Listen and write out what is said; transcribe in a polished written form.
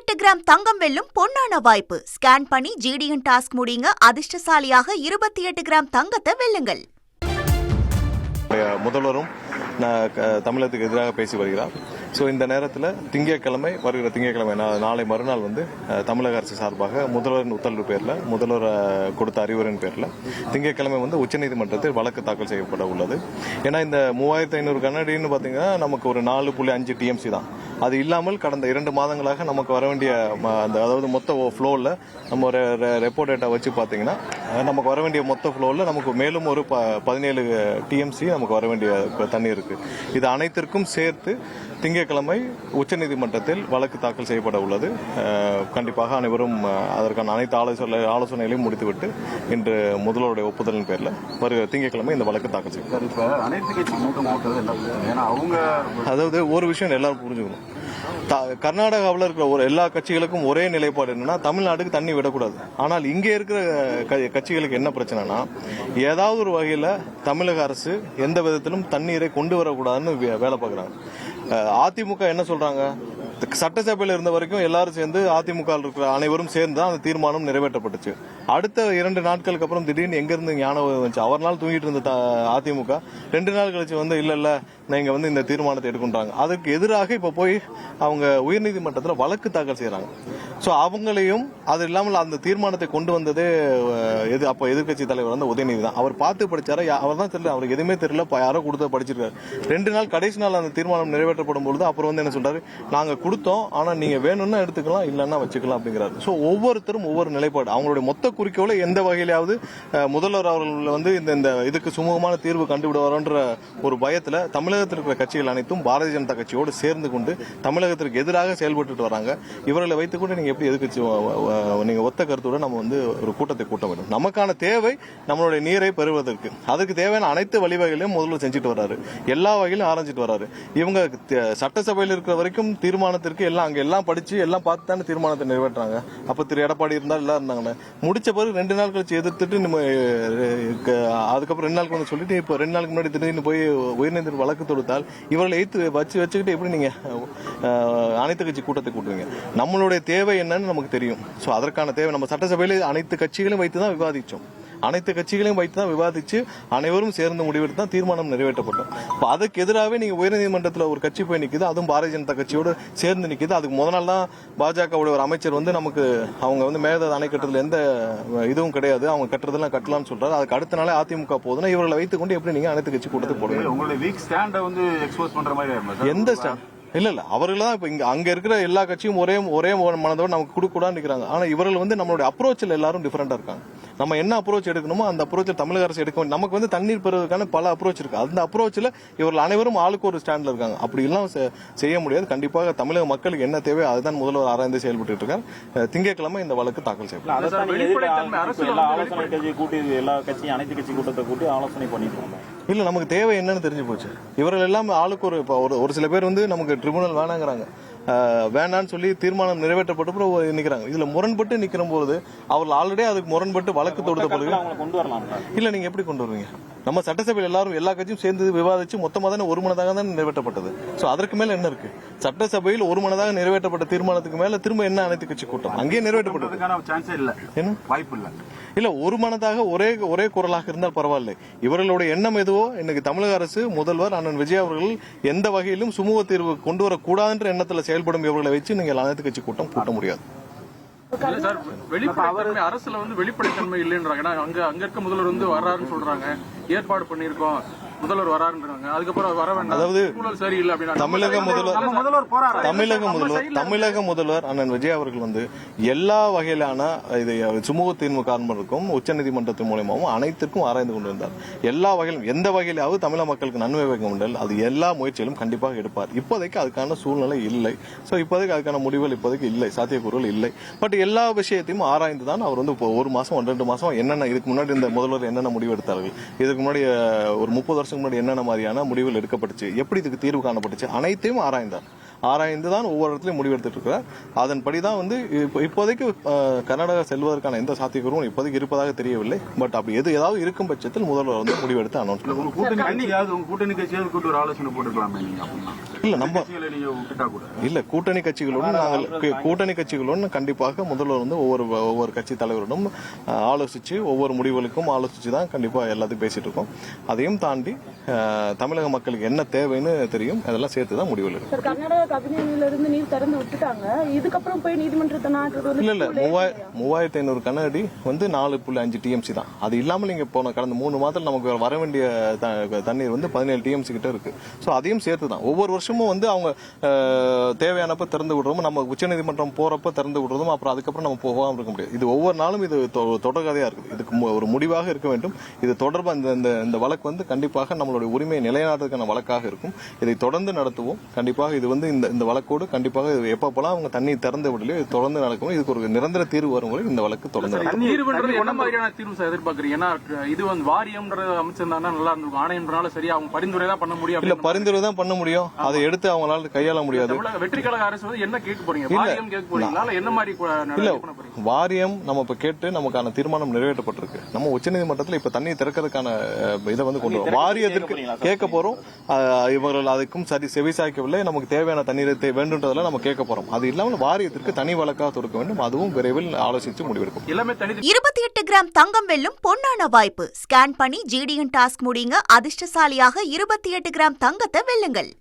28 gram தங்கம் வெல்லும் பொன்னான வாய்ப்பு. ஸ்கேன் பண்ணி ஜிடிஎன் டாஸ்க் முடியுங்க. அதிர்ஷ்டசாலியாக 28 கிராம் தங்கத்தை வெல்லுங்கள். முதல்வரும் தமிழகத்துக்கு எதிராக பேசி வருகிறார். ஸோ இந்த நேரத்தில் வருகிற திங்கட்கிழமை நாளை மறுநாள் தமிழக அரசு சார்பாக முதல்வரின் உத்தரவு பேரில் முதல்வர் கொடுத்த அறிவுரையின் பேரில் திங்கட்கிழமை உச்சநீதிமன்றத்தில் வழக்கு தாக்கல் செய்யப்பட உள்ளது. ஏன்னா இந்த 3500 கனடின்னு பார்த்தீங்கன்னா நமக்கு ஒரு 4.5 டிஎம்சி தான். அது இல்லாமல் கடந்த 2 மாதங்களாக நமக்கு வர வேண்டிய அதாவது மொத்த ஃப்ளோவில் நம்ம ஒரு ரெப்போ டேட்டா வச்சு பார்த்தீங்கன்னா நமக்கு வர வேண்டிய மொத்த ஃப்ளோவில் நமக்கு மேலும் ஒரு 17 டிஎம்சி நமக்கு வர வேண்டிய தண்ணி இருக்கு. இது அனைத்திற்கும் சேர்த்து திங்கட்கிழமை உச்சநீதிமன்றத்தில் வழக்கு தாக்கல் செய்யப்பட உள்ளது. கண்டிப்பாக அனைவரும் அதற்கான அனைத்து ஆலோசனைகளையும் முடித்துவிட்டு இன்று முதல்வருடைய ஒப்புதலின் பேரில் வருகிற திங்கட்கிழமை இந்த வழக்கு தாக்கல் செய்யப்படும். அதாவது ஒரு விஷயம் எல்லாரும் புரிஞ்சுக்கணும். கர்நாடகாவில் இருக்கிற எல்லா கட்சிகளுக்கும் ஒரே நிலைப்பாடு என்னன்னா தமிழ்நாட்டுக்கு தண்ணி விடக்கூடாது. ஆனால் இங்கே இருக்கிற கட்சிகளுக்கு என்ன பிரச்சனைனா ஏதாவது ஒரு வகையில் தமிழக அரசு எந்த விதத்திலும் தண்ணீரை கொண்டு வரக்கூடாதுன்னு வேலை பார்க்குறாங்க. அதிமுக என்ன சொல்றாங்க, சட்டசபையில் இருந்த வரைக்கும் எல்லாரும் சேர்ந்து அதிமுக இருக்கிற அனைவரும் சேர்ந்து தான் அந்த தீர்மானம் நிறைவேற்றப்பட்டுச்சு. அடுத்த 2 நாட்களுக்கு அப்புறம் திடீர்னு எங்கிருந்து ஞானம் வந்துச்சு. அவர்நாள் தூங்கிட்டு இருந்த அதிமுக 2 நாள் கழிச்சு இல்ல நீங்க இந்த தீர்மானத்தை எடுக்கின்றாங்க. அதுக்கு எதிராக இப்ப போய் அவங்க உயர்நீதிமன்றத்தில் வழக்கு தாக்கல் செய்யறாங்க. சோ அவங்களையும் அது இல்லாமல் அந்த தீர்மானத்தை கொண்டு வந்ததே அப்ப எதிர்கட்சி தலைவர் உதயநிதி தான். அவர் பார்த்து படிச்சாரு, அவர் தான் தெரியல, அவருக்கு எதுவுமே தெரியல, யாரோ கொடுத்த படிச்சிருக்காரு. 2 நாள் கடைசி நாள் அந்த தீர்மானம் நிறைவேற்றப்படும் பொழுது அப்புறம் என்ன சொல்றாரு, நாங்க கொடுத்தோம், ஆனா நீங்க வேணும்னா எடுத்துக்கலாம், இல்லன்னா வச்சுக்கலாம் அப்படிங்கிறாரு. சோ ஒவ்வொருத்தரும் ஒவ்வொரு நிலைப்பாடு. அவங்களுடைய மொத்த குறிக்கோளை எந்த வகையிலாவது முதல்வர் அவர்கள் இந்த இதுக்கு சுமூகமான தீர்வு கண்டுவிடுவார்ன்ற ஒரு பயத்துல தமிழகத்தில் இருக்கிற கட்சிகள் அனைத்தும் பாரதிய ஜனதா கட்சியோடு சேர்ந்து கொண்டு தமிழகத்திற்கு எதிராக செயல்பட்டு வராங்க. இவர்களை வைத்துக் கொண்டு நீங்க எப்படி எதிர்கட்சி நீங்க ஒத்த கருத்துடன் நம்ம ஒரு கூட்டத்தை கூட்ட வேண்டும். நமக்கான தேவை நம்மளுடைய நீரை பெறுவதற்கு அதுக்கு தேவையான அனைத்து வழிவகைகளையும் முதல்வர் செஞ்சுட்டு வர்றாரு. எல்லா வகையிலும் ஆரம்பிச்சிட்டு வர்றாரு. இவங்க சட்டசபையில் இருக்கிற வரைக்கும் தீர்மானத்திற்கு எல்லாம் படிச்சு எல்லாம் பார்த்து தானே தீர்மானத்தை நிறைவேற்றாங்க. அப்ப திரு எடப்பாடி இருந்தா எல்லாம் இருந்தாங்க. முடிச்ச பிறகு 2 நாள் கழிச்சு எதிர்த்துட்டு அதுக்கப்புறம் 2 நாளுக்கு சொல்லிட்டு இப்ப 2 நாளுக்கு முன்னாடி திடீர்னு போய் உயர்நீதிமன்ற வழக்கு தொடுத்தால் இவர்களை வச்சுக்கிட்டு எப்படி நீங்க அனைத்து கட்சி கூட்டத்தை கூட்டுவீங்க? நம்மளுடைய தேவை என்னன்னு நமக்கு தெரியும். சோ அதற்கான தேவை நம்ம சட்டசபையில அனைத்து கட்சிகளையும் வைத்துதான் விவாதிச்சோம். அனைத்து கட்சிகளையும் வைத்து தான் விவாதிச்சு அனைவரும் சேர்ந்து முடிவெடுத்து தான் தீர்மானம் நிறைவேற்றப்பட்டோம். அதுக்கு எதிராகவே நீங்க உயர்நீதிமன்றத்தில் ஒரு கட்சி போய் நிக்குது, அதுவும் பாரதிய ஜனதா கட்சியோடு சேர்ந்து நிக்குது. அதுக்கு முதல் நாள் தான் பாஜகவுடைய ஒரு அமைச்சர் நமக்கு அவங்க மேகதாது அணை கட்டுறதுல எந்த இதுவும் கிடையாது, அவங்க கட்டுறதெல்லாம் கட்டலாம்னு சொல்றாரு. அதுக்கு அடுத்த நாளே அதிமுக போதுன்னா இவர்களை வைத்துக் கொண்டு எப்படி நீங்க அனைத்து கட்சி கூட்டத்தை போடுவீங்க? உங்களுடைய வீக் ஸ்டாண்ட எக்ஸ்போஸ் பண்ற மாதிரி எந்த ஸ்டாண்ட் இல்ல அவர்கள் தான் இப்ப அங்க இருக்கிற எல்லா கட்சியும் ஒரே மனதோட நமக்கு கொடுக்கூடாது நிக்கிறாங்க. ஆனா இவர்கள் நம்மளுடைய அப்ரோச்சில் எல்லாரும் டிஃபரெண்டா இருக்காங்க. நம்ம என்ன அப்ரோச் எடுக்கணுமோ அந்த அப்ரோச்சில் தமிழக அரசு எடுக்க வேண்டிய நமக்கு தண்ணீர் பெறுவதற்கான பல அப்ரோச் இருக்கு. அந்த அப்ரோச்சில் இவர்கள் அனைவரும் ஆளுக்கு ஒரு ஸ்டாண்ட்ல இருக்காங்க. அப்படி எல்லாம் செய்ய முடியாது. கண்டிப்பாக தமிழக மக்களுக்கு என்ன தேவை அதுதான் முதல்வர் ஆராய்ந்து செயல்பட்டு இருக்காரு. திங்கட்கிழமை இந்த வழக்கு தாக்கல் செய்யப்படும். இல்ல நமக்கு தேவை என்னன்னு தெரிஞ்சு போச்சு. இவர்கள் எல்லாம் ஆளுக்கு ஒரு சில பேர் நமக்கு ட்ரிபியூனல் வேணாங்கிறாங்க. வேண்டான்னு சொல்லி தீர்மானம் நிறைவேற்றப்பட்டு நிக்கிறாங்க. இதுல முரண்பட்டு நிக்கிற போது அவர்கள் ஆல்ரெடி அதுக்கு முரண்பட்டு வழக்கு தொடுத்த பிறகு இல்ல நீங்க எப்படி கொண்டு வருவீங்க? நம்ம சட்டசபையில் எல்லா கட்சியும் சேர்ந்து விவாதிச்சு மொத்தமாக தானே ஒரு மனதாக தான் நிறைவேற்றப்பட்டது. சோ அதற்கு மேல என்ன இருக்கு? சட்டசபையில் ஒரு மனதாக நிறைவேற்றப்பட்ட தீர்மானத்துக்கு மேல திரும்ப என்ன அனைத்து கட்சி கூட்டம் அங்கேயே நிறைவேற்றப்பட்டது. வாய்ப்பு இல்ல ஒரு மனதாக ஒரே குரலாக இருந்தால் பரவாயில்லை. இவர்களுடைய எண்ணம் எதுவோ இன்னைக்கு தமிழக அரசு முதல்வர் அண்ணன் விஜய் அவர்கள் எந்த வகையிலும் சுமூக தீர்வு கொண்டு வரக்கூடாதுன்ற எண்ணத்துல செயல்படும் இவர்களை வச்சு நீங்கள் அனைத்து கட்சி கூட்டம் கூட்ட முடியாது. அரசுல வெளிப்படைத்தன்மை இல்லைன்றாங்க. அங்க இருக்க முதல்வர் வர்றாருன்னு சொல்றாங்க, ஏற்பாடு பண்ணிருக்கோம், முதல்வர் வராருன்றாங்க. அதுக்கப்புறம் வர வேண்டாம், அதாவது சரியில்லை அப்படின்னா தமிழக முதல்வர் அண்ணன் விஜய் அவர்கள் எல்லா வகையிலான சுமூக தீர்வு காண்பதற்கும் உச்சநீதிமன்றத்தின் மூலமாகவும் அனைத்திற்கும் ஆராய்ந்து கொண்டிருந்தார். எல்லா வகையிலும் எந்த வகையிலாவது தமிழக மக்களுக்கு நன்மை வைக்க முடியல அது எல்லா முயற்சிகளும் கண்டிப்பாக எடுப்பார். இப்போதைக்கு அதுக்கான சூழ்நிலை இல்லை. சோ இப்போதைக்கு அதுக்கான முடிவுகள் இப்போதைக்கு இல்லை, சாத்தியக்கூறுகள் இல்லை. பட் எல்லா விஷயத்தையும் ஆராய்ந்து தான் அவர் 1 மாசம் 2 மாசம் என்னென்ன இதுக்கு முன்னாடி இந்த முதல்வர் என்னென்ன முடிவு எடுத்தார்கள், இதுக்கு முன்னாடி ஒரு 30 வருஷத்துக்கு முன்னாடி என்னென்ன மாதிரியான முடிவுகள் எடுக்கப்பட்டுச்சு, எப்படி இதுக்கு தீர்வு காணப்பட்டுச்சு அனைத்தையும் ஆராய்ந்து தான் ஒவ்வொரு இடத்துலையும் முடிவெடுத்துட்டு இருக்கிறார். அதன்படிதான் இப்போதைக்கு கர்நாடகா செல்வதற்கான எந்த சாத்தியக்கூறும் இப்போதைக்கு இருப்பதாக தெரியவில்லை. பட் அப்படி ஏதாவது இருக்கும் பட்சத்தில் முதல்வர் முடிவெடுத்து அனௌன்ஸ் கூட்டணி கட்சியாவது கூட்டு ஒரு ஆலோசனை போட்டுக்கலாமே நீங்க? இல்ல நம்ம கட்சிகளை நீங்க விட்டுட்டா கூட இல்ல கூட்டணி கட்சிகளுடன் நாங்கள் கூட்டணி கட்சிகளுடன் கண்டிப்பாக முதல்வர் வந்து ஒவ்வொரு கட்சி தலைவரிடம் ஆலோசிச்சு ஒவ்வொரு முடிவுகளுக்கும் ஆலோசிச்சு தான் கண்டிப்பா எல்லாத்தையும் பேசிட்டு இருக்கோம். அதையும் தாண்டி தமிழக மக்களுக்கு என்ன தேவைன்னு தெரியும், அதெல்லாம் சேர்த்து தான் முடிவுகள் இருக்கு. சார், கர்நாடகா கபினியில இருந்து நீர் திறந்து விட்டுட்டாங்க. இதுக்கப்புறம் போய் நீதிமன்றத்தை நாட்டுறது வந்து இல்ல 3500 கனஅடி வந்து 4.5 டிஎம்சி தான். அது இல்லாமல் இங்க போன கடந்த 3 மாதத்தில் நமக்கு வர வேண்டிய தண்ணீர் வந்து 17 டிஎம்சி கிட்ட இருக்கு. ஸோ அதையும் சேர்த்து தான் ஒவ்வொரு வருஷமும் வந்து அவங்க தேவையானப்ப திறந்து விடுறோம், நம்ம உச்சநீதிமன்றம் போறப்ப திறந்து விடுறதும், அப்புறம் அதுக்கப்புறம் நம்ம போகாமல் இருக்க முடியாது. இது ஒவ்வொரு நாளும் இது தொடர்கதையா இருக்குது. இதுக்கு ஒரு முடிவாக இருக்க வேண்டும். இது தொடர்பாக இந்த வழக்கு வந்து கண்டிப்பாக நம்மளுடைய உரிமையை நிலைநாட்டுறதுக்கான வழக்காக இருக்கும். இதை தொடர்ந்து நடத்துவோம். கண்டிப்பாக இது வந்து இந்த வழக்கோடு கண்டிப்பாக எப்பப்பெல்லாம் அவங்க தண்ணி திறந்து விடலையோ இது தொடர்ந்து நடக்கும். இதுக்கு ஒரு நிரந்தர தீர்வு வரும் வரை இந்த வழக்கு தொடர்ந்து நடக்கும். தீர்வுன்றது என்ன மாதிரியான தீர்வு சார் எதிர்பார்க்கறீங்க? ஏன்னா இது வந்து வாரியம்ன்றது அமைச்சிருந்தாங்கன்னா நல்லா இருந்திருக்கும். ஆணையம்னால சரியா அவங்க பரிந்துரை தான் பண்ண முடியும். இல்ல பரிந்துரை தான் பண்ண முடியும், அதை எடுத்து அவங்களால கையாள முடியாது. வெற்றி கழக அரசு வந்து என்ன கேட்க போறீங்க? வாரியம் கேட்க போறீங்களா இல்ல என்ன மாதிரி இல்ல வாரியம் நம்ம இப்ப கேட்டு நமக்கான தீர்மானம் நிறைவேற்றப்பட்டிருக்கு. நம்ம உச்சநீதிமன்றத்தில் இப்ப தண்ணி திறக்கிறதுக்கான இதை வந்து கொண்டு வரோம். வாரியத்திற்கு கேட்க போறோம். இவர்கள் அதுக்கும் சரி செவிசாய்க்கவில்லை. நமக்கு தேவையான தண்ணீரை வேண்டும்ன்றதெல்லாம் நம்ம கேட்க போறோம். அது இல்லாமல் வாரியத்திற்கு தனி வழக்காக தொடுக்க வேண்டும். அதுவும் விரைவில் ஆலோசித்து முடிவெடுக்கும். 28 கிராம் தங்கம் வெல்லும் பொன்னான வாய்ப்பு. ஸ்கேன் பண்ணி ஜிடிஎன் டாஸ்க் முடிங்க. அதிர்ஷ்டசாலியாக 28 கிராம் தங்கத்தை வெல்லுங்கள்.